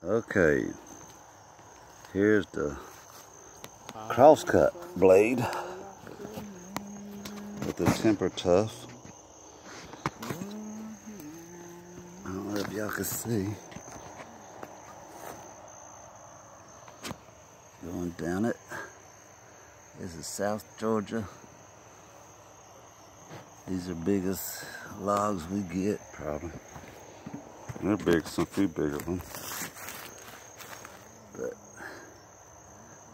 Okay, here's the crosscut blade with the temper tough. I don't know if y'all can see. Going down it. This is South Georgia. These are biggest logs we get, probably. They're big, some few bigger ones. But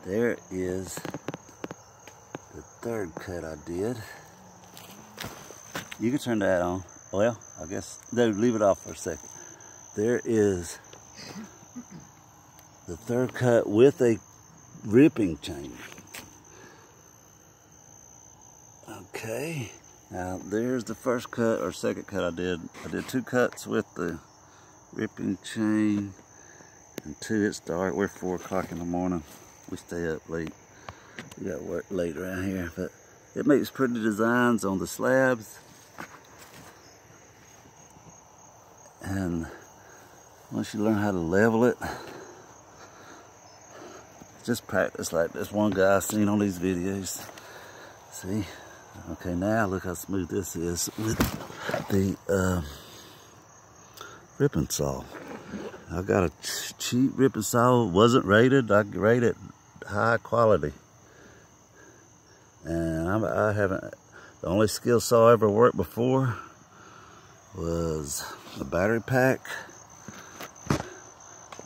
there is the third cut I did. You can turn that on. Well, I guess, no, leave it off for a second. There is the third cut with a ripping chain. Okay, now there's the first cut or second cut I did. I did 2 cuts with the ripping chain and 2 at start. We're 4 o'clock in the morning. We stay up late. We got work late around here, but it makes pretty designs on the slabs. And once you learn how to level it, just practice like this one guy I seen on these videos. See? Okay, now look how smooth this is with the ripping saw. I got a cheap ripping saw, wasn't rated. I rated high quality. And I haven't, the only skill saw I ever worked before was a battery pack.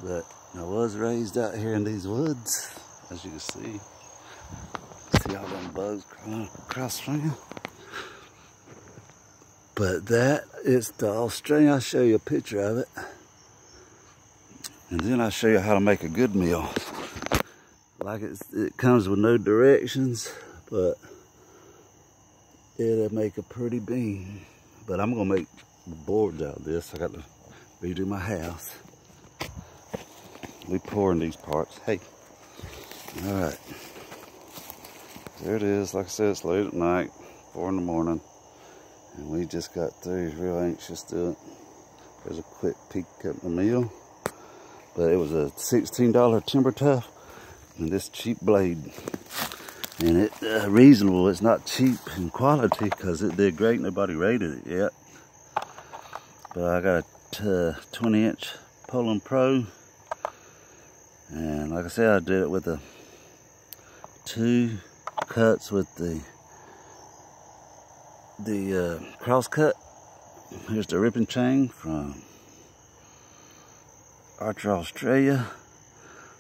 But I was raised out here in these woods, as you can see. See all them bugs crawling across from you. But that is the Australian. I'll show you a picture of it. And then I'll show you how to make a good meal. Like it comes with no directions, but it'll make a pretty bean. But I'm gonna make boards out of this. I got to redo my house. We pouring these parts. Hey. All right. There it is. Like I said, it's late at night, 4 in the morning. And we just got through. Real anxious to it. There's a quick peek at the meal. But it was a $16 timber tough. And this cheap blade. And it reasonable. It's not cheap in quality because it did great. Nobody rated it yet. But I got a 20-inch Poulan Pro. And like I said, I did it with a 2 cuts with the cross cut. Here's the ripping chain from Archer, Australia.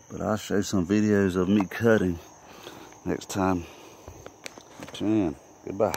But I'll show some videos of me cutting next time I tune in. Goodbye.